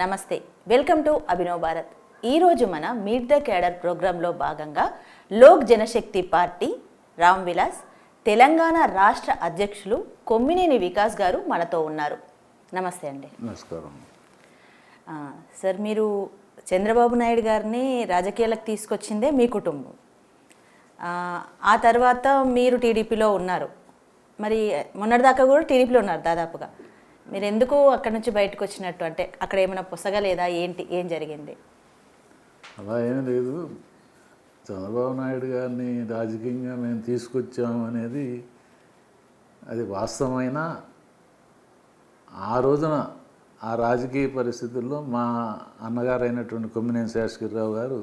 నమస్తే, welcome to Abhinav Bharat. ఈరోజు మన మీట్ ద క్యాడర్ ప్రోగ్రాంలో భాగంగా లోక్ జనశక్తి పార్టీ రామ్ విలాస్ తెలంగాణ రాష్ట్ర అధ్యక్షులు కొమ్మినేని వికాస్ గారు మనతో ఉన్నారు. నమస్తే అండి. నమస్కారం సార్, మీరు చంద్రబాబు నాయుడు గారిని రాజకీయాలకు తీసుకొచ్చిందే మీ కుటుంబం. ఆ తర్వాత మీరు టీడీపీలో ఉన్నారు. మరి మొన్నటిదాకా కూడా టీడీపీలో ఉన్నారు దాదాపుగా. మీరు ఎందుకు అక్కడి నుంచి బయటకు వచ్చినట్టు? అంటే అక్కడ ఏమైనా పొసగలేదా? ఏం జరిగింది? అలా ఏమీ లేదు. చంద్రబాబు నాయుడు గారిని రాజకీయంగా మేము తీసుకొచ్చాము అనేది అది వాస్తవమైన ఆ రోజున ఆ రాజకీయ పరిస్థితుల్లో మా అన్నగారు అయినటువంటి కొమ్మినేని శేషగిరిరావు గారు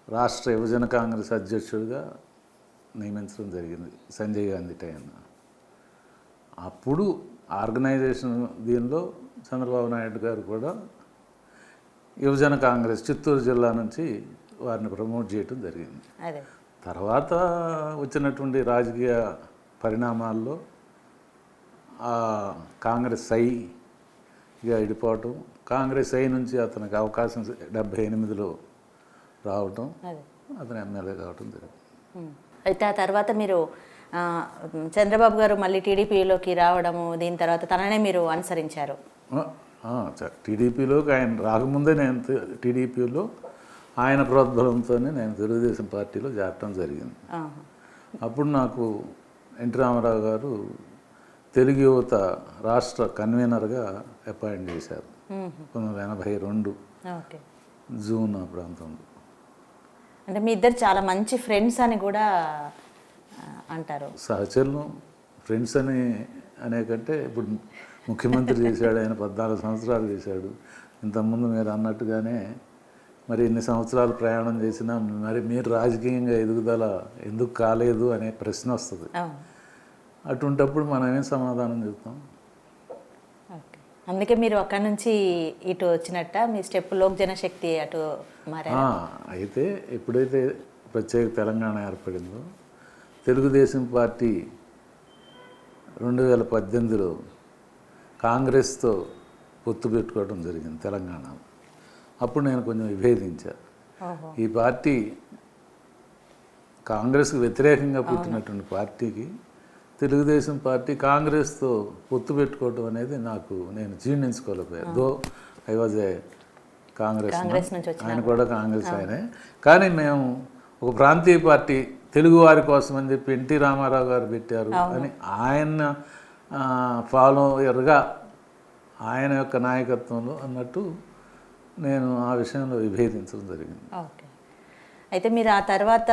రాష్ట్ర యువజన కాంగ్రెస్ అధ్యక్షుడిగా నియమించడం జరిగింది సంజయ్ గాంధీ టైం. అప్పుడు ఆర్గనైజేషన్ దీనిలో చంద్రబాబు నాయుడు గారు కూడా యువజన కాంగ్రెస్ చిత్తూరు జిల్లా నుంచి వారిని ప్రమోట్ చేయడం జరిగింది. తర్వాత వచ్చినటువంటి రాజకీయ పరిణామాల్లో కాంగ్రెస్ ఐగా విడిపోవటం, కాంగ్రెస్ ఐ నుంచి అతనికి అవకాశం 78లో రావటం, అతను ఎమ్మెల్యే కావటం జరిగింది. అయితే ఆ తర్వాత మీరు చంద్రబాబు గారు మళ్ళీ టీడీపీలోకి రావడము, దీని తర్వాత తననే మీరు అనుసరించారు. టీడీపీలోకి ఆయన రాకముందే నేను టీడీపీలో ఆయన ప్రోద్బలంతోనే నేను తెలుగుదేశం పార్టీలో చేరటం జరిగింది. అప్పుడు నాకు ఎన్టీ రామారావు గారు తెలుగు యువత రాష్ట్ర కన్వీనర్గా అపాయింట్ చేశారు 1982 జూన్ ఆ ప్రాంతంలో. అంటే మీ ఇద్దరు చాలా మంచి ఫ్రెండ్స్ అని కూడా అంటారు. సహచరులు, ఫ్రెండ్స్ అనే కంటే ఇప్పుడు ముఖ్యమంత్రి చేశాడు, ఆయన 14 సంవత్సరాలు చేశాడు. ఇంతకుముందు మీరు అన్నట్టుగానే మరి ఇన్ని సంవత్సరాలు ప్రయాణం చేసినా మరి మీరు రాజకీయంగా ఎదుగుదల ఎందుకు కాలేదు అనే ప్రశ్న వస్తుంది. అటువంటప్పుడు మనం ఏం సమాధానం చెప్తాం? అందుకే మీరు అక్కడి నుంచి ఇటు వచ్చినట్ట మీ స్టెప్ లోక్ జనశక్తి అటు మారారు. అయితే ఎప్పుడైతే ప్రత్యేక తెలంగాణ ఏర్పడిందో తెలుగుదేశం పార్టీ 2018లో కాంగ్రెస్తో పొత్తు పెట్టుకోవడం జరిగింది తెలంగాణలో. అప్పుడు నేను కొంచెం విభేదించాను. ఈ పార్టీ కాంగ్రెస్కి వ్యతిరేకంగా పుట్టినటువంటి పార్టీకి తెలుగుదేశం పార్టీ కాంగ్రెస్తో పొత్తు పెట్టుకోవడం అనేది నేను జీర్ణించుకోలేకపోయాను. Though I was a Congress, ఆయన కూడా కాంగ్రెస్ ఆయనే. కానీ మేము ఒక ప్రాంతీయ పార్టీ తెలుగు వారి కోసం అని చెప్పి ఎన్టీ రామారావు గారు పెట్టారు అని ఆయన ఫాలోయర్గా ఆయన యొక్క నాయకత్వంలో అన్నట్టు నేను ఆ విషయంలో విభేదించడం జరిగింది. అయితే మీరు ఆ తర్వాత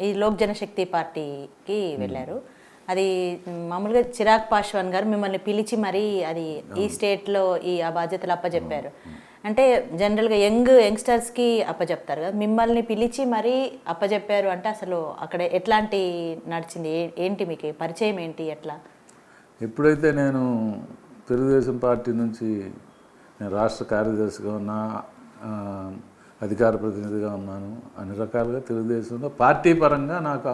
ఈ లోక్ జనశక్తి పార్టీకి వెళ్ళారు. అది మామూలుగా చిరాగ్ పాశ్వాన్ గారు మిమ్మల్ని పిలిచి మరీ అది ఈ స్టేట్లో ఆ బాధ్యతలు అప్పచెప్పారు. అంటే జనరల్గా యంగ్స్టర్స్కి అప్పచెప్తారు కదా, మిమ్మల్ని పిలిచి మరీ అప్పచెప్పారు అంటే అసలు అక్కడ ఎట్లాంటి నడిచింది? ఏంటి మీకు పరిచయం ఏంటి? ఎట్లా? ఎప్పుడైతే నేను తెలుగుదేశం పార్టీ నుంచి నేను రాష్ట్ర కార్యదర్శిగా ఉన్నా, అధికార ప్రతినిధిగా ఉన్నాను, అన్ని రకాలుగా తెలుగుదేశంలో పార్టీ పరంగా నాకు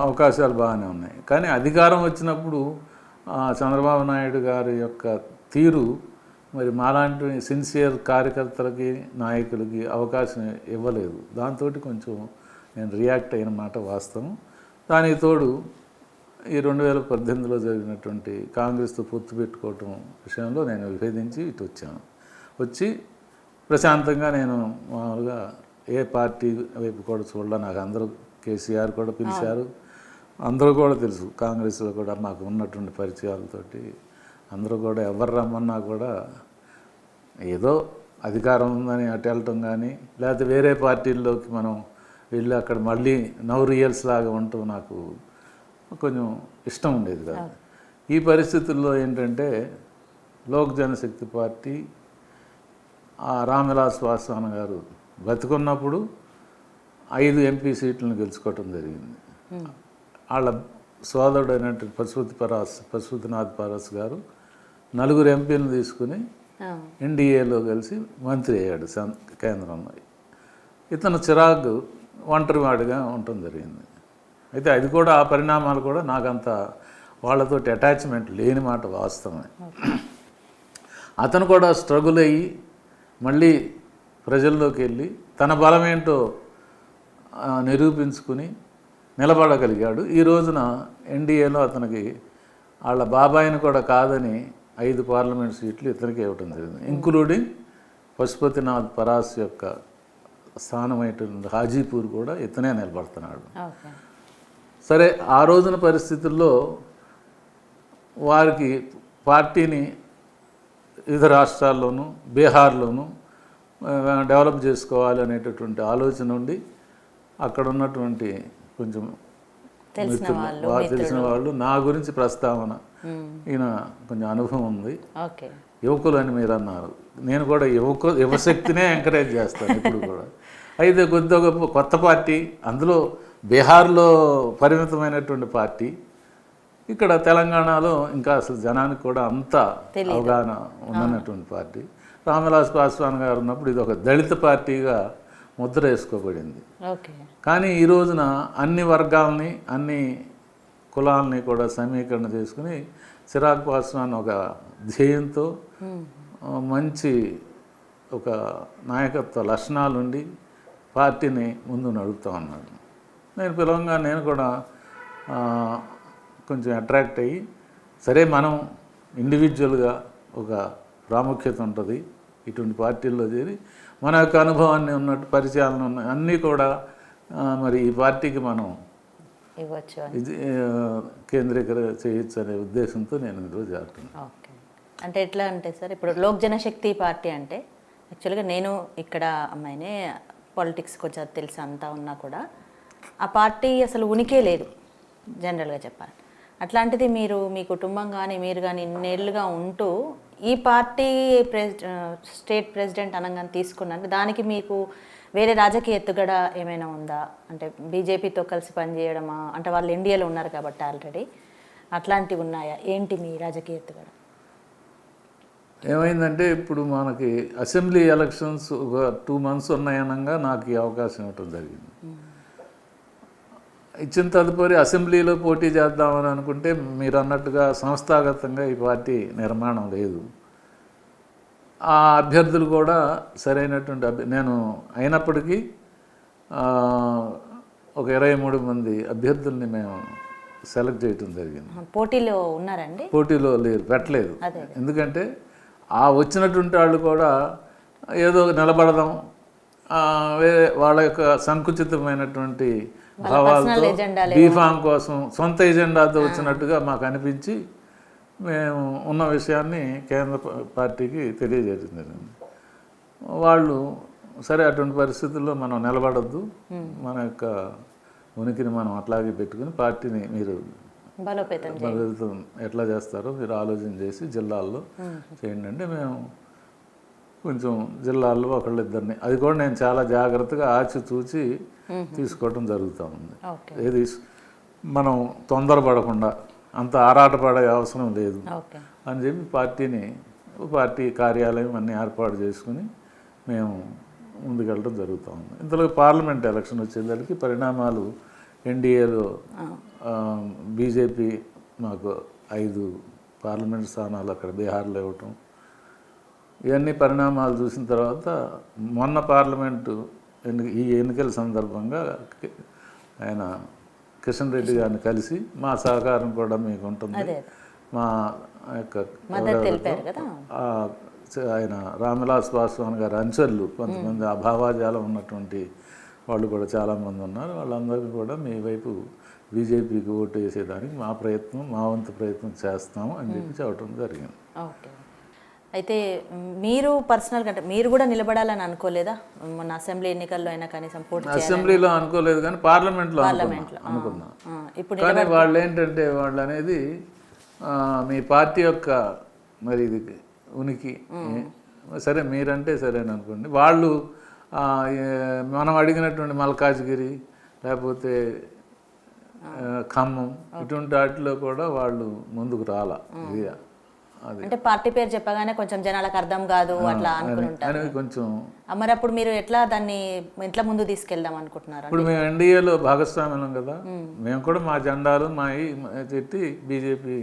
అవకాశాలు బాగానే ఉన్నాయి. కానీ అధికారం వచ్చినప్పుడు చంద్రబాబు నాయుడు గారి యొక్క తీరు మరి మాలాంటి సిన్సియర్ కార్యకర్తలకి, నాయకులకి అవకాశం ఇవ్వలేదు. దాంతో కొంచెం నేను రియాక్ట్ అయిన మాట వాస్తవం. దానికి తోడు ఈ 2018లో జరిగినటువంటి కాంగ్రెస్తో పొత్తు పెట్టుకోవటం విషయంలో నేను విభేదించి ఇటు వచ్చి ప్రశాంతంగా నేను మామూలుగా ఏ పార్టీ వైపు కూడా చూడాల. నాకు అందరూ కేసీఆర్ కూడా పిలిచారు, అందరూ కూడా తెలుసు, కాంగ్రెస్లో కూడా మాకు ఉన్నటువంటి పరిచయాలతోటి అందరూ కూడా ఎవరు రమ్మన్నా కూడా ఏదో అధికారం ఉందని అటు వెళ్ళటం కానీ, లేకపోతే వేరే పార్టీల్లోకి మనం వెళ్ళి అక్కడ మళ్ళీ రియల్స్ లాగా ఉండటం నాకు కొంచెం ఇష్టం ఉండేది కాదు. ఈ పరిస్థితుల్లో ఏంటంటే లోక్ జనశక్తి పార్టీ రామ్ విలాస్ పాశ్వాన్ గారు బతికున్నప్పుడు 5 ఎంపీ సీట్లను గెలుచుకోవటం జరిగింది. వాళ్ళ సోదరుడు అయినటువంటి పశుపతినాథ్ పారస్ గారు 4 ఎంపీలను తీసుకుని ఎన్డీఏలో కలిసి మంత్రి అయ్యాడు కేంద్రంలో. ఇతను చిరాగ్ ఒంటరివాడిగా ఉండటం జరిగింది. అయితే అది కూడా ఆ పరిణామాలు కూడా నాకంత వాళ్ళతోటి అటాచ్మెంట్ లేని మాట వాస్తవమే. అతను కూడా స్ట్రగుల్ అయ్యి మళ్ళీ ప్రజల్లోకి వెళ్ళి తన బలం ఏంటో నిరూపించుకుని నిలబడగలిగాడు. ఈ రోజున ఎన్డీఏలో అతనికి వాళ్ళ బాబాయిని కూడా కాదని 5 పార్లమెంట్ సీట్లు ఇతనికి ఇవ్వటం జరిగింది, ఇంక్లూడింగ్ పశుపతినాథ్ పరాస్ యొక్క స్థానమైనటువంటి హాజీపూర్ కూడా ఇతనే నిలబడుతున్నాడు. సరే, ఆ రోజున పరిస్థితుల్లో వారికి పార్టీని వివిధ రాష్ట్రాల్లోనూ బీహార్లోనూ డెవలప్ చేసుకోవాలి అనేటటువంటి ఆలోచన ఉండి అక్కడ ఉన్నటువంటి కొంచెం తెలిసిన వాళ్ళు నా గురించి ప్రస్తావన, ఈయన కొంచెం అనుభవం ఉంది, యువకులు అని మీరు అన్నారు. నేను కూడా యువశక్తినే ఎంకరేజ్ చేస్తాను ఇప్పుడు కూడా. అయితే కొద్దిగా కొత్త పార్టీ, అందులో బీహార్లో పరిమితమైనటువంటి పార్టీ, ఇక్కడ తెలంగాణలో ఇంకా అసలు జనానికి కూడా అంత అవగాహన ఉన్నటువంటి పార్టీ. రామవిలాస్ పాస్వాన్ గారు ఉన్నప్పుడు ఇది ఒక దళిత పార్టీగా ముద్ర వేసుకోబడింది. కానీ ఈ రోజున అన్ని వర్గాలని అన్ని కులాలని కూడా సమీకరణ చేసుకుని చిరాగ్ పాస్వాన్ ఒక ధ్యేయంతో మంచి ఒక నాయకత్వ లక్షణాలుండి పార్టీని ముందు నడుపుతూ ఉన్నాడు. నేను పిలవంగా నేను కూడా కొంచెం అట్రాక్ట్ అయ్యి, సరే మనం ఇండివిజువల్గా ఒక ప్రాముఖ్యత ఉంటుంది, ఇటువంటి పార్టీల్లో చేరి మన యొక్క అనుభవాన్ని ఉన్నట్టు పరిచయాలను ఉన్నాయి అన్నీ కూడా మరి ఈ పార్టీకి మనం ఇది కేంద్రీకర చేయొచ్చు అనే ఉద్దేశంతో నేను ఈరోజు చేరుతున్నాను. ఓకే, అంటే ఎట్లా అంటే సార్, ఇప్పుడు లోక్ జనశక్తి పార్టీ అంటే యాక్చువల్గా నేను ఇక్కడ అమ్మాయినే, పాలిటిక్స్ కొంచెం తెలిసి అంతా ఉన్నా కూడా ఆ పార్టీ అసలు ఉనికే లేదు జనరల్గా చెప్పాలి. అట్లాంటిది మీరు మీ కుటుంబం కానీ మీరు కానీ ఇన్నేళ్ళుగా ఉంటూ ఈ పార్టీ స్టేట్ ప్రెసిడెంట్ అనగానే తీసుకున్నాను, దానికి మీకు వేరే రాజకీయ ఎత్తుగడ ఏమైనా ఉందా? అంటే బీజేపీతో కలిసి పనిచేయడమా? అంటే వాళ్ళు ఇండియాలో ఉన్నారు కాబట్టి ఆల్రెడీ అట్లాంటివి ఉన్నాయా? ఏంటి మీ రాజకీయ ఎత్తుగడ? ఏమైందంటే ఇప్పుడు మనకి అసెంబ్లీ ఎలక్షన్స్ ఒక 2 months ఉన్నాయనగా నాకు ఈ అవకాశం ఇవ్వటం జరిగింది. ఇచ్చిన తదుపరి అసెంబ్లీలో పోటీ చేద్దామని అనుకుంటే మీరు అన్నట్టుగా సంస్థాగతంగా ఈ పార్టీ నిర్మాణం లేదు. ఆ అభ్యర్థులు కూడా సరైనటువంటి నేను అయినప్పటికీ ఒక 23 మంది అభ్యర్థుల్ని మేము సెలెక్ట్ చేయటం జరిగింది. పోటీలో ఉన్నారండి? పోటీలో లేరు, పెట్టలేదు. ఎందుకంటే ఆ వచ్చినటువంటి వాళ్ళు కూడా ఏదో నిలబడదాం, వేరే వాళ్ళ యొక్క సంకుచితమైనటువంటి భావాలతో బీఫామ్ కోసం సొంత ఎజెండాతో వచ్చినట్టుగా మాకు అనిపించి మేము ఉన్న విషయాన్ని కేంద్ర పార్టీకి తెలియజేయడం జరిగింది. వాళ్ళు సరే అటువంటి పరిస్థితుల్లో మనం నిలబడద్దు, మన యొక్క ఉనికిని మనం అట్లాగే పెట్టుకుని పార్టీని మీరు బలోపేతం ఎట్లా చేస్తారో మీరు ఆలోచన చేసి జిల్లాల్లో చేయండి అంటే మేము కొంచెం జిల్లాల్లో ఒకళ్ళిద్దరిని, అది కూడా నేను చాలా జాగ్రత్తగా ఆచితూచి తీసుకోవడం జరుగుతూ ఉంది. ఏది మనం తొందరపడకుండా అంత ఆరాటపడే అవసరం లేదు అని చెప్పి పార్టీ కార్యాలయం అన్నీ ఏర్పాటు చేసుకుని మేము ముందుకెళ్ళడం జరుగుతూ ఉంది. ఇంతలో పార్లమెంట్ ఎలక్షన్ వచ్చేసరికి పరిణామాలు ఎన్డీఏలో బీజేపీ మాకు 5 పార్లమెంట్ స్థానాలు అక్కడ బీహార్లో ఇవ్వటం, ఇవన్నీ పరిణామాలు చూసిన తర్వాత మొన్న పార్లమెంటు ఈ ఎన్నికల సందర్భంగా ఆయన కిషన్ రెడ్డి గారిని కలిసి మా సహకారం కూడా మీకు ఉంటుంది, మా యొక్క ఆయన రామవిలాస్ పాస్వాన్ గారి అనుచరులు కొంతమంది ఆ భావాజాలం ఉన్నటువంటి వాళ్ళు కూడా చాలామంది ఉన్నారు, వాళ్ళందరికీ కూడా మీ వైపు బీజేపీకి ఓటు వేసేదానికి మా వంతు ప్రయత్నం చేస్తాము అని చెప్పి చెప్పడం జరిగింది. అయితే మీరు పర్సనల్గా అంటే మీరు కూడా నిలబడాలని అనుకోలేదా? మొన్న అసెంబ్లీ ఎన్నికల్లో అయినా కనీసం పోటీ అసెంబ్లీలో అనుకోలేదు కానీ పార్లమెంట్లో అనుకున్నా. ఇప్పుడు కానీ వాళ్ళు ఏంటంటే వాళ్ళు అనేది మీ పార్టీ యొక్క మరి ఇది ఉనికి సరే మీరంటే సరేని అనుకోండి, వాళ్ళు మనం అడిగినటువంటి మల్కాజ్గిరి లేకపోతే ఖమ్మం ఇటువంటి వాటిలో కూడా వాళ్ళు ముందుకు రాలా. ఇది అంటే పార్టీ పేరు చెప్పగానే కొంచెం జనాలకు అర్థం కాదు అట్లా అనుకుంటారు కొంచెం. మరి అప్పుడు మీరు దాన్ని ఎట్లా ముందు తీసుకెళ్దాం అనుకుంటున్నారు? ఇప్పుడు మేము ఎన్డీఏలో భాగస్వామ్యం కదా, మేము కూడా మా జెండాలు మా పెట్టి బీజేపీ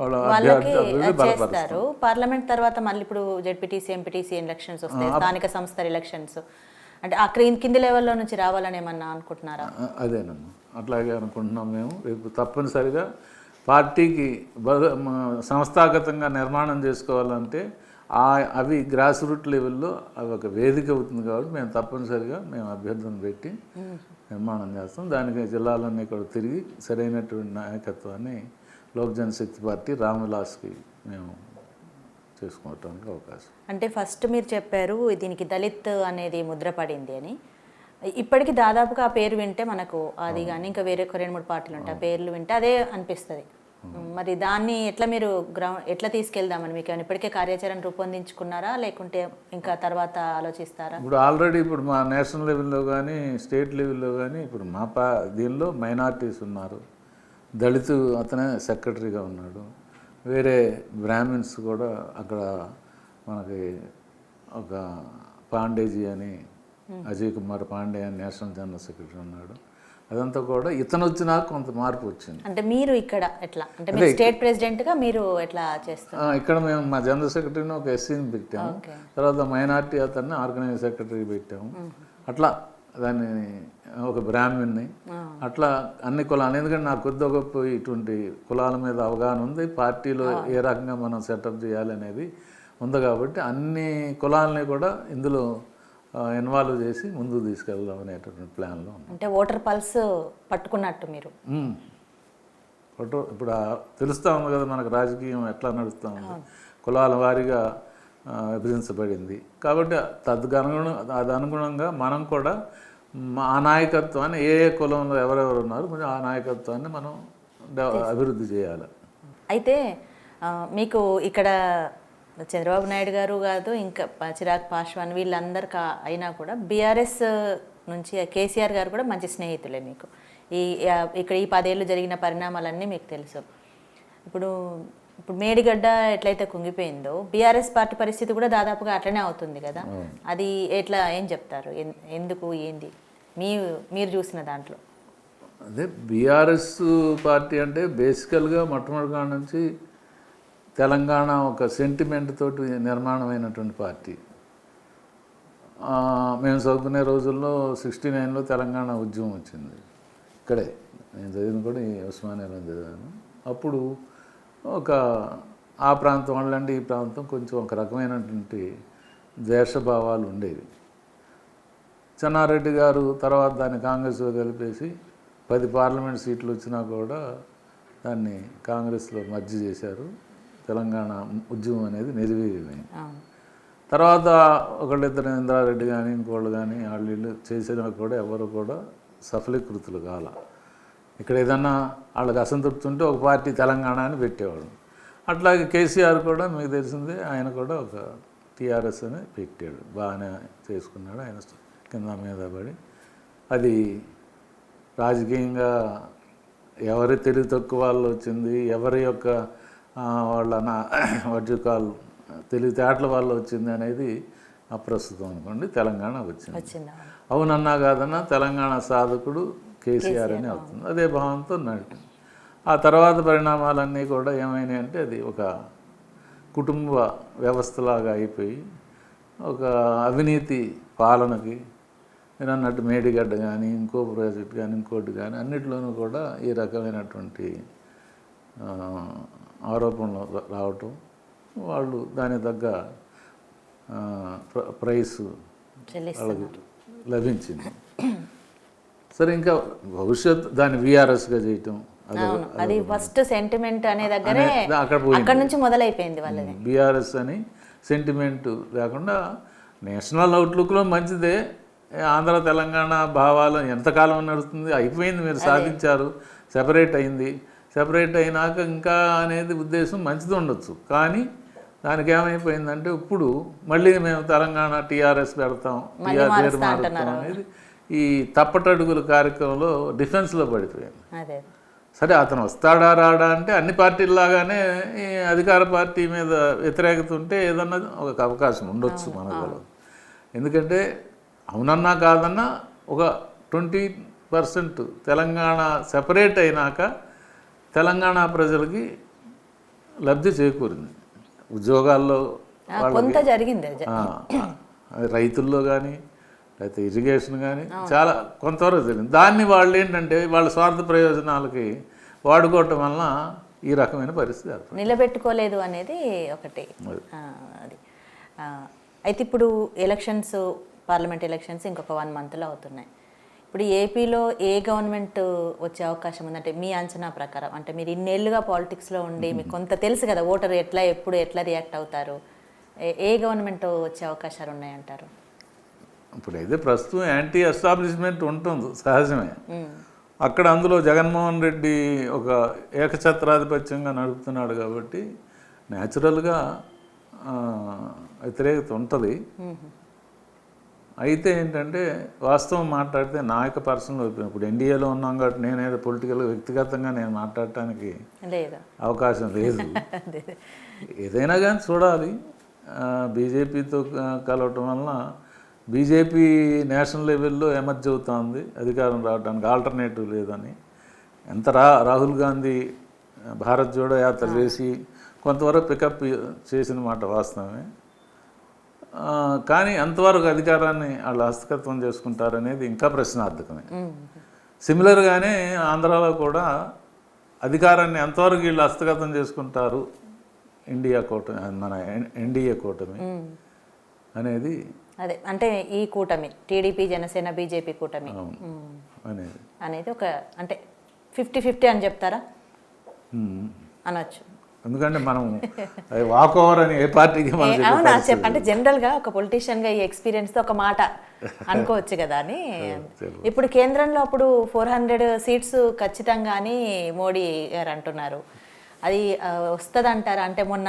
వాళ్ళ వాళ్ళకి అభ్యర్థులు బలపరుస్తాం. చేస్తారు. పార్లమెంట్ తర్వాత మళ్ళీ ఇప్పుడు జెడ్పీటీసీ ఎంపీటీసీ ఎలక్షన్స్ వస్తాయి, స్థానిక సంస్థల ఎలక్షన్స్. అంటే ఆ కింది లెవెల్లో నుంచి రావాలని ఏమన్నా అనుకుంటున్నారా? అదేనమ్మా, అట్లాగే అనుకుంటున్నాం మేము. రేపు తప్పనిసరిగా పార్టీకి సంస్థాగతంగా నిర్మాణం చేసుకోవాలంటే అవి గ్రాస్ రూట్ లెవెల్లో అవి ఒక వేదిక అవుతుంది. కాబట్టి మేము తప్పనిసరిగా అభ్యర్థులను పెట్టి నిర్మాణం చేస్తాం. దానికి జిల్లాలన్నీ కూడా తిరిగి సరైనటువంటి నాయకత్వాన్ని లోక్ జనశక్తి పార్టీ రామ్విలాస్కి మేము చేసుకోవటానికి అవకాశం. అంటే ఫస్ట్ మీరు చెప్పారు దీనికి దళిత్ అనేది ముద్ర పడింది అని. ఇప్పటికీ దాదాపుగా ఆ పేరు వింటే మనకు అది కానీ ఇంకా వేరే 2-3 పార్టీలు ఉంటాయి, ఆ పేర్లు వింటే అదే అనిపిస్తుంది. మరి దాన్ని ఎట్లా మీరు ఎట్లా తీసుకెళ్దామని మీకు ఇప్పటికే కార్యాచరణ రూపొందించుకున్నారా, లేకుంటే ఇంకా తర్వాత ఆలోచిస్తారా? ఇప్పుడు ఆల్రెడీ ఇప్పుడు మా నేషనల్ లెవెల్లో కానీ స్టేట్ లెవెల్లో కానీ ఇప్పుడు మా దీనిలో మైనారిటీస్ ఉన్నారు. దళితు అతనే సెక్రటరీగా ఉన్నాడు. వేరే బ్రాహ్మిన్స్ కూడా అక్కడ మనకి ఒక పాండేజీ అని అజయ్ కుమార్ పాండే అని నేషనల్ జనరల్ సెక్రటరీ ఉన్నాడు. అదంతా కూడా ఇతను వచ్చినా కొంత మార్పు వచ్చింది. అంటే మీరు ఇక్కడ ఎట్లా అంటే మీరు స్టేట్ ప్రెసిడెంట్గా మీరు ఎట్లా చేస్తారు? ఇక్కడ మేము మా జనరల్ సెక్రటరీని ఒక ఎస్సీని పెట్టాము, తర్వాత మైనార్టీ అతన్ని ఆర్గనైజ్ సెక్రటరీ పెట్టాము. అట్లా దాన్ని ఒక బ్రాహ్మణ్ని అట్లా అన్ని కులాలు, ఎందుకంటే నాకు కొద్ది గొప్ప ఇటువంటి కులాల మీద అవగాహన ఉంది. పార్టీలో ఏ రకంగా మనం సెటప్ చేయాలి అనేది ఉంది. కాబట్టి అన్ని కులాలని కూడా ఇందులో ఇన్వాల్వ్ చేసి ముందుకు తీసుకెళ్దాం అనేటటువంటి ప్లాన్లో ఉంది. అంటే ఓటర్ పల్స్ పట్టుకున్నట్టు మీరు ఇప్పుడు తెలుస్తూ ఉంది కదా మనకు రాజకీయం ఎట్లా నడుస్తూ ఉంది, కులాల వారీగా విభజించబడింది. కాబట్టి అనుగుణంగా మనం కూడా ఆ నాయకత్వాన్ని ఏ కులంలో ఎవరెవరు ఉన్నారు కొంచెం ఆ నాయకత్వాన్ని మనం అభివృద్ధి చేయాలి. అయితే మీకు ఇక్కడ చంద్రబాబు నాయుడు గారు కాదు, ఇంకా చిరాగ్ పాశ్వాన్ వీళ్ళందరూ అయినా కూడా బీఆర్ఎస్ నుంచి కేసీఆర్ గారు కూడా మంచి స్నేహితులే మీకు. ఇక్కడ ఈ 10 ఏళ్ళు జరిగిన పరిణామాలన్నీ మీకు తెలుసు. ఇప్పుడు మేడిగడ్డ ఎట్లయితే కుంగిపోయిందో బీఆర్ఎస్ పార్టీ పరిస్థితి కూడా దాదాపుగా అట్లనే అవుతుంది కదా. అది ఎట్లా ఏం చెప్తారు, ఎందుకు, ఏంది మీరు చూసిన దాంట్లో? అదే బీఆర్ఎస్ పార్టీ అంటే బేసికల్గా మొట్టమొదటి నుంచి తెలంగాణ ఒక సెంటిమెంట్ తోటి నిర్మాణమైనటువంటి పార్టీ. మేము చదువుకునే రోజుల్లో 69లో తెలంగాణ ఉద్యమం వచ్చింది. ఇక్కడే నేను చదివిన కూడా ఈ ఉస్మానియాలో చదివాను. అప్పుడు ఒక ఆ ప్రాంతం వాళ్ళంటే ఈ ప్రాంతం కొంచెం ఒక రకమైనటువంటి ద్వేషభావాలు ఉండేవి. చెన్నారెడ్డి గారు తర్వాత దాన్ని కాంగ్రెస్లో కలిపేసి 10 పార్లమెంట్ సీట్లు వచ్చినా కూడా దాన్ని కాంగ్రెస్లో మర్జీ చేశారు. తెలంగాణ ఉద్యమం అనేది నిర్వీర్యమైంది. తర్వాత ఒకళ్ళిద్దరు ఇంద్రారెడ్డి కానీ ఇంకోళ్ళు కానీ వాళ్ళు చేసినా కూడా ఎవరు కూడా సఫలీకృతులు కాల. ఇక్కడ ఏదన్నా వాళ్ళకి అసంతృప్తి ఉంటే ఒక పార్టీ తెలంగాణ అని పెట్టేవాడు. అట్లాగే కేసీఆర్ కూడా మీకు తెలిసిందే, ఆయన కూడా ఒక టీఆర్ఎస్ అని పెట్టాడు. బాగానే చేసుకున్నాడు, ఆయన కింద మీద పడి. అది రాజకీయంగా ఎవరి తెలివి తక్కువ వాళ్ళు వచ్చింది, ఎవరి యొక్క వాళ్ళ వడ్జకాలు తెలివితేటల వల్ల వచ్చింది అనేది అప్రస్తుతం అనుకోండి. తెలంగాణ వచ్చింది. అవునన్నా కాదన్నా తెలంగాణ సాధకుడు కేసీఆర్ అని అవుతుంది. అదే భావంతో నడిపి ఆ తర్వాత పరిణామాలన్నీ కూడా ఏమైనాయి అంటే అది ఒక కుటుంబ వ్యవస్థలాగా అయిపోయి ఒక అవినీతి పాలనకి, నేను అన్నట్టు మేడిగడ్డ కానీ ఇంకో ప్రాజెక్ట్ కానీ ఇంకోటి కానీ అన్నిట్లోనూ కూడా ఈ రకమైనటువంటి ఆరోపణలు రావటం, వాళ్ళు దాని తగ్గ ప్రైస్ వాళ్ళకి లభించింది. సరే, ఇంకా భవిష్యత్ దాన్ని వీఆర్ఎస్గా చేయటం అది ఫస్ట్ సెంటిమెంట్ అనే దగ్గరే అక్కడ నుంచి మొదలైపోయింది వాళ్ళది. బీఆర్ఎస్ అని సెంటిమెంట్ లేకుండా నేషనల్ అవుట్లుక్లో మంచిదే. ఆంధ్ర తెలంగాణ భావాలు ఎంతకాలం నడుస్తుంది, అయిపోయింది, మీరు సాధించారు, సెపరేట్ అయింది. సెపరేట్ అయినాక ఇంకా అనేది ఉద్దేశం మంచిది ఉండొచ్చు. కానీ దానికి ఏమైపోయిందంటే ఇప్పుడు మళ్ళీ మేము తెలంగాణ టీఆర్ఎస్ పెడతాం, టీఆర్ఎస్ మారుతాం అనేది ఈ తప్పటడుగుల కార్యక్రమంలో డిఫెన్స్లో పడిపోయింది. సరే, అతను వస్తాడా రాడా అంటే అన్ని పార్టీల్లాగానే ఈ అధికార పార్టీ మీద వ్యతిరేకత ఉంటే ఏదన్నా ఒక అవకాశం ఉండొచ్చు మనకు. ఎందుకంటే అవునన్నా కాదన్నా ఒక 20% తెలంగాణ సెపరేట్ అయినాక తెలంగాణ ప్రజలకి లబ్ధి చేకూరింది. ఉద్యోగాల్లో కొంత జరిగింది. అది రైతుల్లో కానీ లేకపోతే ఇరిగేషన్ కానీ చాలా కొంతవరకు జరిగింది. దాన్ని వాళ్ళు ఏంటంటే వాళ్ళ స్వార్థ ప్రయోజనాలకి వాడుకోవటం వలన ఈ రకమైన పరిస్థితి ఏర్పడింది. నిలబెట్టుకోలేదు అనేది ఒకటి. అది అయితే ఇప్పుడు ఎలక్షన్స్, పార్లమెంట్ ఎలక్షన్స్ ఇంకొక 1 monthలో అవుతున్నాయి. ఇప్పుడు ఏపీలో ఏ గవర్నమెంట్ వచ్చే అవకాశం ఉందంటే మీ అంచనా ప్రకారం? అంటే మీరు ఇన్నేళ్లుగా పాలిటిక్స్లో ఉండి మీకు కొంత తెలుసు కదా, ఓటర్ ఎప్పుడు ఎట్లా రియాక్ట్ అవుతారు, ఏ గవర్నమెంట్ వచ్చే అవకాశాలు ఉన్నాయంటారు? ఇప్పుడైతే ప్రస్తుతం యాంటీ ఎస్టాబ్లిష్మెంట్ ఉంటుంది, సహజమే. అక్కడ అందులో జగన్మోహన్ రెడ్డి ఒక ఏకఛత్రాధిపత్యంగా నడుపుతున్నాడు కాబట్టి న్యాచురల్గా వ్యతిరేకత ఉంటుంది. అయితే ఏంటంటే వాస్తవం మాట్లాడితే నాయక పర్సనల్ ఇప్పుడు ఎన్డీఏలో ఉన్నాం కాబట్టి నేనేదో పొలిటికల్ వ్యక్తిగతంగా నేను మాట్లాడటానికి అవకాశం లేదు. ఏదైనా కానీ చూడాలి. బీజేపీతో కలవటం వలన బీజేపీ నేషనల్ లెవెల్లో ఎమర్జ్ అవుతుంది, అధికారం రావడానికి ఆల్టర్నేటివ్ లేదని. ఎంత రాహుల్ గాంధీ భారత్ జోడో యాత్ర చేసి కొంతవరకు పికప్ చేసిన మాట వాస్తవమే. కానీ అంతవరకు అధికారాన్ని వాళ్ళు హస్తగతం చేసుకుంటారనేది ఇంకా ప్రశ్నార్థకమే. సిమిలర్గానే ఆంధ్రాలో కూడా అధికారాన్ని ఎంతవరకు వీళ్ళు హస్తగతం చేసుకుంటారు ఇండియా కూటమి, మన ఎన్డీఏ కూటమి అనేది, అదే అంటే ఈ కూటమి టీడీపీ జనసేన బీజేపీ కూటమి అనేది ఒక అంటే 50-50 అని చెప్తారా? అనొచ్చు. ఎందుకంటే మనం వాక్ ఓవర్ అని ఏ పార్టీకి అంటే జనరల్గా ఒక పొలిటీషియన్గా ఈ ఎక్స్పీరియన్స్తో ఒక మాట అనుకోవచ్చు కదా అని. ఇప్పుడు కేంద్రంలో అప్పుడు 400 seats ఖచ్చితంగా అని మోడీ గారు అంటున్నారు. అది వస్తుంది అంటారా? అంటే మొన్న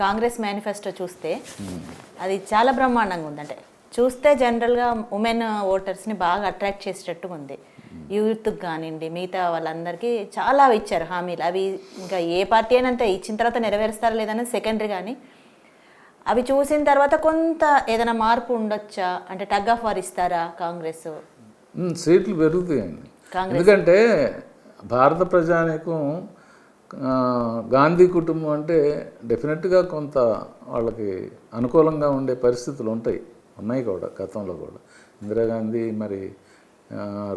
కాంగ్రెస్ మేనిఫెస్టో చూస్తే అది చాలా బ్రహ్మాండంగా ఉంది. అంటే చూస్తే జనరల్గా ఉమెన్ ఓటర్స్ని బాగా అట్రాక్ట్ చేసేటట్టుగా ఉంది. యూత్కి కానివ్వండి, మిగతా వాళ్ళందరికీ చాలా ఇచ్చారు హామీలు. అవి ఇంకా ఏ పార్టీ అయినా అంతే, ఇచ్చిన తర్వాత నెరవేరుస్తారా లేదనేది సెకండరీ. కానీ అవి చూసిన తర్వాత కొంత ఏదైనా మార్పు ఉండొచ్చా? అంటే టగ్ ఆఫ్ వార్ ఇస్తారా కాంగ్రెస్? సీట్లు పెరుగుతాయండి. ఎందుకంటే భారత ప్రజానీకం గాంధీ కుటుంబం అంటే డెఫినెట్గా కొంత వాళ్ళకి అనుకూలంగా ఉండే పరిస్థితులు ఉన్నాయి కూడా. గతంలో కూడా ఇందిరాగాంధీ మరి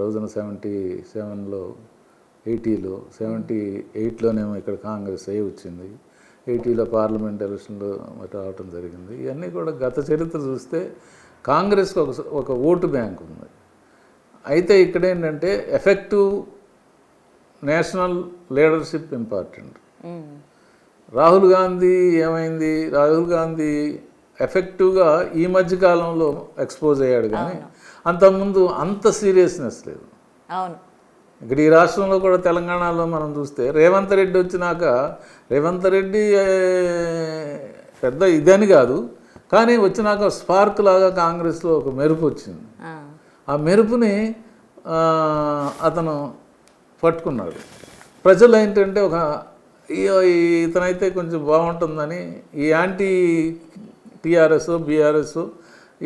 రోజున 77లో 80లో 78లోనేమో ఇక్కడ కాంగ్రెస్ వచ్చింది, 80లో పార్లమెంట్ ఎలక్షన్లో రావటం జరిగింది. ఇవన్నీ కూడా గత చరిత్ర చూస్తే కాంగ్రెస్కి ఒక ఓటు బ్యాంక్ ఉంది. అయితే ఇక్కడ ఏంటంటే effective national leadership important. Rahul Gandhi ఏమైంది? రాహుల్ గాంధీ ఎఫెక్టివ్గా ఈ మధ్యకాలంలో ఎక్స్పోజ్ అయ్యాడు, కానీ అంతకుముందు అంత సీరియస్నెస్ లేదు. ఇక్కడ ఈ రాష్ట్రంలో కూడా తెలంగాణలో మనం చూస్తే రేవంత్ రెడ్డి వచ్చినాక, రేవంత్ రెడ్డి పెద్ద ఇదని కాదు, కానీ వచ్చినాక స్పార్క్ లాగా కాంగ్రెస్లో ఒక మెరుపు వచ్చింది. ఆ మెరుపుని అతను పట్టుకున్నాడు. ప్రజలు ఏంటంటే ఇతనైతే కొంచెం బాగుంటుందని ఈ యాంటీ టీఆర్ఎస్ బీఆర్ఎస్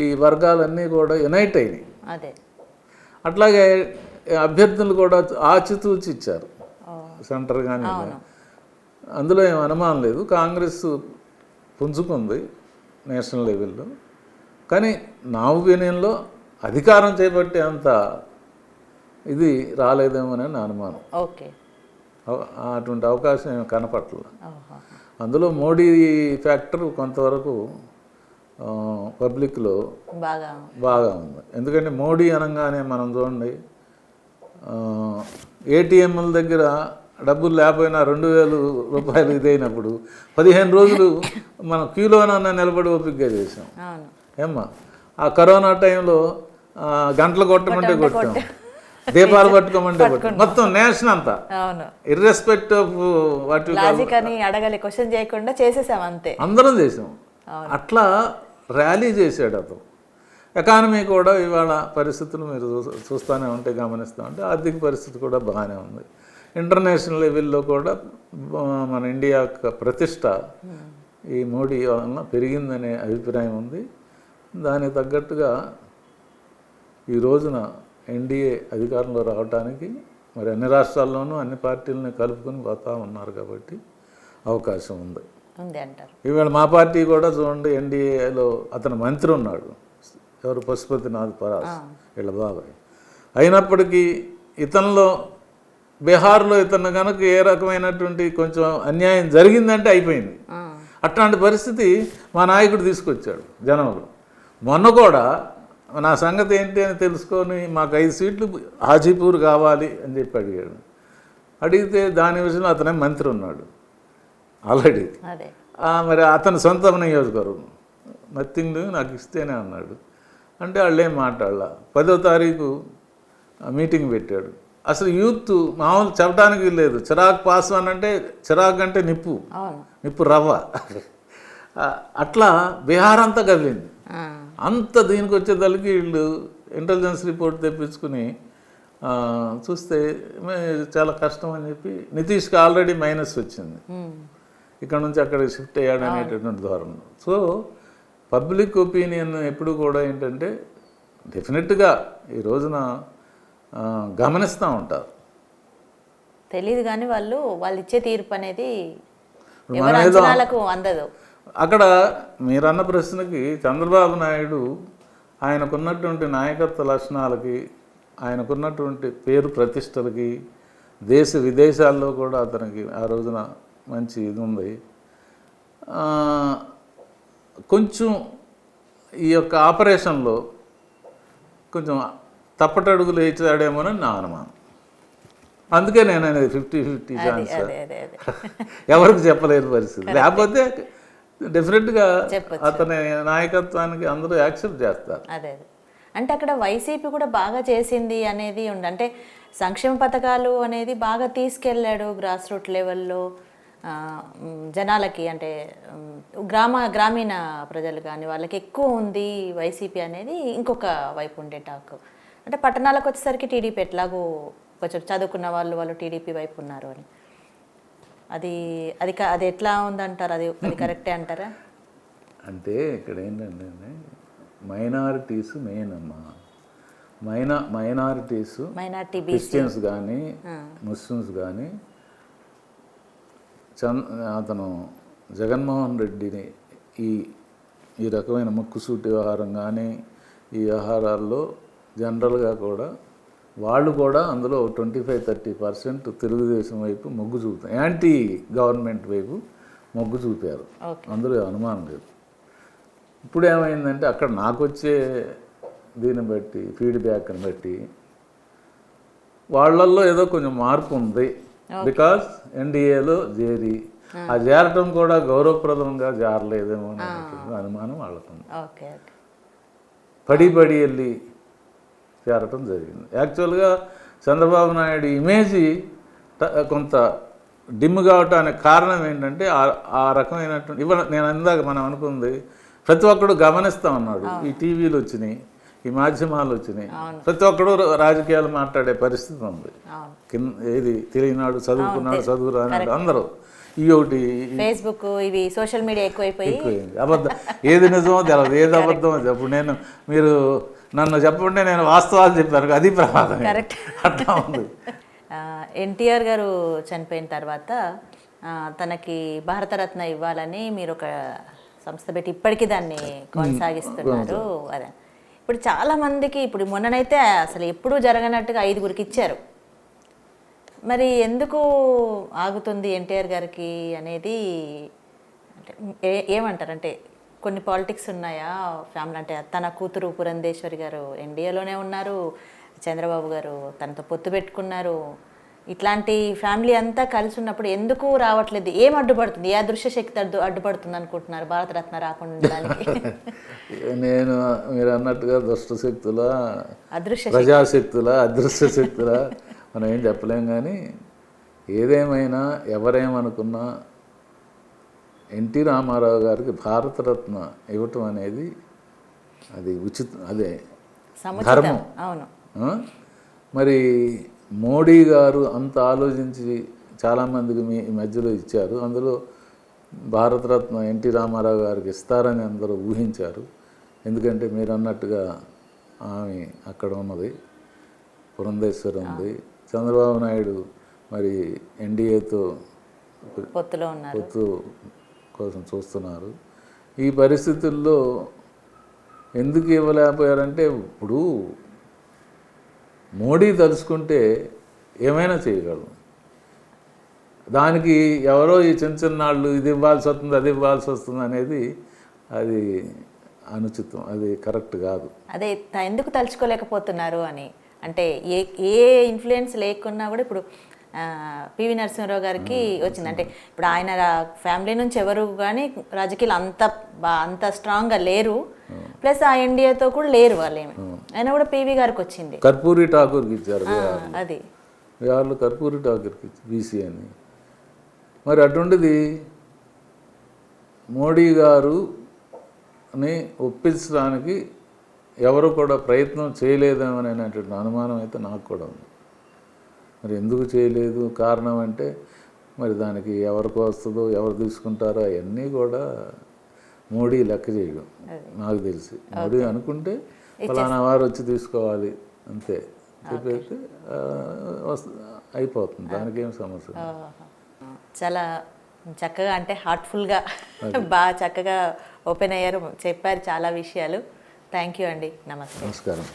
ఈ వర్గాలన్నీ కూడా యునైట్ అయినాయి. అట్లాగే అభ్యర్థులు కూడా ఆచితూచి ఇచ్చారు సెంటర్ కానీ. అందులో ఏం అనుమానం లేదు, కాంగ్రెస్ పుంజుకుంది నేషనల్ లెవెల్లో. కానీ నా ఒపీనియన్లో అధికారం చేపట్టే అంత ఇది రాలేదేమోనని నా అనుమానం. అటువంటి అవకాశం ఏమి కనపట్ల. అందులో మోడీ ఫ్యాక్టర్ కొంతవరకు పబ్లిక్లో బాగా ఉంది. ఎందుకంటే మోడీ అనగానే మనం చూడండి, ఏటీఎంల దగ్గర డబ్బులు లేకపోయినా 2000 రూపాయలు ఇదైనప్పుడు 15 రోజులు మనం క్యూలోనన్నా నిలబడి ఓపికగా చేసాం. ఏమ్మా ఆ కరోనా టైంలో గంటలు కొట్టమంటే కొట్టాం, దీపాలు పట్టుకోమంటే కొట్టాం, మొత్తం నేషన్ అంతా ఇర్రెస్పెక్ట్ ఆఫ్ వాట్ అడగాలి క్వశ్చన్ చేయకుండా చేసేసాం, అంతే అందరం చేసాం. అట్లా ర్యాలీ చేశాడు అతను. ఎకానమీ కూడా ఇవాళ పరిస్థితులు మీరు చూస్తూనే ఉంటే గమనిస్తూ ఉంటే ఆర్థిక పరిస్థితి కూడా బాగానే ఉంది. ఇంటర్నేషనల్ లెవెల్లో కూడా మన ఇండియా యొక్క ప్రతిష్ట ఈ మోడీ వలన పెరిగిందనే అభిప్రాయం ఉంది. దానికి తగ్గట్టుగా ఈ రోజున ఎన్డీఏ అధికారంలో రావడానికి మరి అన్ని రాష్ట్రాల్లోనూ అన్ని పార్టీలని కలుపుకొని పోతూ ఉన్నారు కాబట్టి అవకాశం ఉంది. ఉంది అంటారు. ఇవాళ మా పార్టీ కూడా చూడండి, ఎన్డీఏలో అతను మంత్రి ఉన్నాడు, ఎవరు, పశుపతినాథ్ పరాస్, వీళ్ళ బాబాయ్. అయినప్పటికీ ఇతనిలో బీహార్లో ఇతను కనుక ఏ రకమైనటువంటి కొంచెం అన్యాయం జరిగిందంటే అయిపోయింది. అట్లాంటి పరిస్థితి మా నాయకుడు తీసుకొచ్చాడు జనంలో. మొన్న కూడా నా సంగతి ఏంటి అని తెలుసుకొని మాకు 5 సీట్లు హాజీపూర్ కావాలి అని చెప్పి అడిగాడు. అడిగితే దాని విషయంలో అతనే మంత్రి ఉన్నాడు ఆల్రెడీ. మరి అతని సొంత నియోజకవర్గం, నథింగ్ నాకు ఇస్తేనే అన్నాడు. అంటే వాళ్ళు ఏం మాట్లాడాల. 10వ తారీఖు మీటింగ్ పెట్టాడు. అసలు యూత్ మామూలు చెప్పడానికి లేదు. చిరాగ్ పాస్వాన్ అంటే చిరాగ్ అంటే నిప్పు రవ్వ. అట్లా బీహార్ అంతా కదిలింది. అంత దీనికి వచ్చేదానికి వీళ్ళు ఇంటెలిజెన్స్ రిపోర్ట్ తెప్పించుకుని చూస్తే చాలా కష్టం అని చెప్పి నితీష్కి ఆల్రెడీ మైనస్ వచ్చింది, ఇక్కడ నుంచి అక్కడ షిఫ్ట్ అయ్యాడు అనేటటువంటి ధోరణి. సో పబ్లిక్ ఒపీనియన్ ఎప్పుడు కూడా ఏంటంటే డెఫినెట్గా ఈ రోజున గమనిస్తూ ఉంటారు. తెలియదు కానీ వాళ్ళు ఇచ్చే తీర్పు అనేది ఎవరి అంచనాలకు అందదు. అక్కడ మీరన్న ప్రశ్నకి చంద్రబాబు నాయుడు ఆయనకున్నటువంటి నాయకత్వ లక్షణాలకి, ఆయనకున్నటువంటి పేరు ప్రతిష్టలకి, దేశ విదేశాల్లో కూడా అతనికి ఆ రోజున మంచి ఇది ఉంది. కొంచెం ఈ యొక్క ఆపరేషన్లో కొంచెం తప్పటడుగులు వేచాడేమోనని నా అనుమానం. అందుకే నేను అనేది 50-50 ఛాన్స్. ఎవరికి చెప్పలేని పరిస్థితి. లేకపోతే డెఫినెట్గా అతని నాయకత్వానికి అందరూ యాక్సెప్ట్ చేస్తారు. అదే అంటే అక్కడ వైసీపీ కూడా బాగా చేసింది అనేది ఉంది. అంటే సంక్షేమ పథకాలు అనేది బాగా తీసుకెళ్ళాడు గ్రాస్ రూట్ లెవెల్లో జనాలకి. అంటే గ్రామీణ ప్రజలు కానీ వాళ్ళకి ఎక్కువ ఉంది వైసీపీ అనేది ఇంకొక వైపు ఉండే టాక్. అంటే పట్టణాలకు వచ్చేసరికి టీడీపీ ఎట్లాగో కొంచెం చదువుకున్న వాళ్ళు టీడీపీ వైపు ఉన్నారు అని. అది ఎట్లా ఉందంటారు? అది కరెక్టే అంటారా? అంటే ఇక్కడ ఏంటంటే మైనారిటీస్ మెయిన్ అమ్మా. మైనారిటీస్ క్రిస్టియన్స్ కానీ ముస్లిమ్స్ కానీ అతను జగన్మోహన్ రెడ్డిని ఈ రకమైన ముక్కుసూటి వ్యవహారం కానీ ఈ వ్యవహారాల్లో జనరల్గా కూడా వాళ్ళు కూడా అందులో 25-30% తెలుగుదేశం వైపు మొగ్గు చూపుతారు, యాంటీ గవర్నమెంట్ వైపు మొగ్గు చూపారు, అందులో అనుమానం లేదు. ఇప్పుడు ఏమైందంటే అక్కడ నాకు వచ్చే దీన్ని బట్టి ఫీడ్బ్యాక్ని బట్టి వాళ్ళల్లో ఏదో కొంచెం మార్పు ఉంది. బికాస్ ఎన్డీఏలో ఆ చేరటం కూడా గౌరవప్రదంగా జారలేదేమో అనే అనుమానం వాళ్ళకుంది. పడి వెళ్ళి చేరటం జరిగింది. యాక్చువల్గా చంద్రబాబు నాయుడు ఇమేజీ కొంత డిమ్ కావటానికి కారణం ఏంటంటే ఆ రకమైనటువంటి ఇవాళ నేను ఇందాక మనం అనుకుంది ప్రతి ఒక్కడు గమనిస్తూ ఉన్నాడు. ఈ టీవీలు వచ్చినాయి, ఈ మాధ్యమాలు వచ్చినాయి, ప్రతి ఒక్కడు రాజకీయాలు మాట్లాడే పరిస్థితి ఉంది. ఏది తెలియనాడు, చదువుకున్నాడు, చదువురానాడు, అందరూ ఈ ఒకటి ఫేస్బుక్ ఇవి సోషల్ మీడియా ఎక్కువైపోయింది. అబద్ధం ఏది నిజమో తెలియదు, ఏది అబద్ధమో చెప్పు. మీరు నన్ను చెప్పంటే నేను వాస్తవాలు చెప్పాను, అది ప్రమాదం. అట్లా ఉంది. ఎన్టీఆర్ గారు చనిపోయిన తర్వాత తనకి భారతరత్న ఇవ్వాలని మీరు ఒక సంస్థ పెట్టి ఇప్పటికీ దాన్ని కొనసాగిస్తున్నారు. అదే ఇప్పుడు చాలామందికి ఇప్పుడు మొన్ననైతే అసలు ఎప్పుడూ జరగనట్టుగా 5గురికి ఇచ్చారు. మరి ఎందుకు ఆగుతుంది ఎన్టీఆర్ గారికి అనేది అంటే ఏమంటారు? అంటే కొన్ని పాలిటిక్స్ ఉన్నాయా ఫ్యామిలీ? అంటే తన కూతురు పురంధేశ్వరి గారు ఎన్డీఏలోనే ఉన్నారు, చంద్రబాబు గారు తనతో పొత్తు పెట్టుకున్నారు. ఇట్లాంటి ఫ్యామిలీ అంతా కలిసి ఉన్నప్పుడు ఎందుకు రావట్లేదు? ఏం అడ్డుపడుతుంది? ఏ అదృశ్య శక్తి అడ్డుపడుతుంది అనుకుంటున్నారు భారతరత్న రాకుండా ఉండడానికి? నేను మీరు అన్నట్టుగా దుష్ట శక్తుల, ప్రజాశక్తుల, అదృశ్య శక్తుల మనం ఏం చెప్పలేం. కానీ ఏదేమైనా ఎవరేమనుకున్నా ఎన్టీ రామారావు గారికి భారతరత్న ఇవ్వటం అనేది అది అదే ధర్మం. అవును. మరి మోడీ గారు అంత ఆలోచించి చాలామందికి మీ మధ్యలో ఇచ్చారు. అందులో భారతరత్న ఎన్టీ రామారావు గారికి ఇస్తారని అందరూ ఊహించారు. ఎందుకంటే మీరు అన్నట్టుగా ఆమె అక్కడ ఉన్నది, పురంధేశ్వరి ఉంది. చంద్రబాబు నాయుడు మరి ఎన్డీఏతో పొత్తులో ఉన్నారు. పొత్తు కోసం చూస్తున్నారు. ఈ పరిస్థితుల్లో ఎందుకు ఇవ్వలేకపోయారంటే, ఇప్పుడు మోడీ తలుచుకుంటే ఏమైనా చేయగలరు. దానికి ఎవరో ఈ చిన్న చిన్నాళ్ళు ఇది ఇవ్వాల్సి వస్తుంది, అది ఇవ్వాల్సి వస్తుంది అనేది అది అనుచితం, అది కరెక్ట్ కాదు. అదే ఎందుకు తలుచుకోలేకపోతున్నారు అని అంటే ఏ ఇన్ఫ్లుయెన్స్ లేకున్నా కూడా ఇప్పుడు పివి నరసింహారావు గారికి వచ్చింది అంటే ఇప్పుడు ఆయన ఫ్యామిలీ నుంచి ఎవరు కానీ రాజకీయాలు అంత స్ట్రాంగ్గా లేరు, ప్లస్ ఆ ఇండియాతో కూడా లేరు వాళ్ళేమి, అయినా కూడా పివి గారికి వచ్చింది. కర్పూరి ఠాకూర్కి ఇచ్చారు అది వాళ్ళు, కర్పూరి ఠాకూర్కి బీసీ అని. మరి అటువంటిది మోడీ గారుని ఒప్పించడానికి ఎవరు కూడా ప్రయత్నం చేయలేదేమనేటువంటి అనుమానం అయితే నాకు కూడా ఉంది. మరి ఎందుకు చేయలేదు, కారణం అంటే మరి దానికి ఎవరికి వస్తుందో ఎవరు తీసుకుంటారో అవన్నీ కూడా మోడీ లెక్క చేయడం నాకు తెలిసి. మోడీ అనుకుంటే ఫలానా వారు వచ్చి తీసుకోవాలి అంతే చెప్పేస్తే అయిపోతుంది, దానికేం సమస్య. చాలా చక్కగా అంటే హార్ట్ఫుల్గా బాగా చక్కగా ఓపెన్ అయ్యారు, చెప్పారు చాలా విషయాలు. థ్యాంక్ యూ అండి. నమస్తే. నమస్కారం.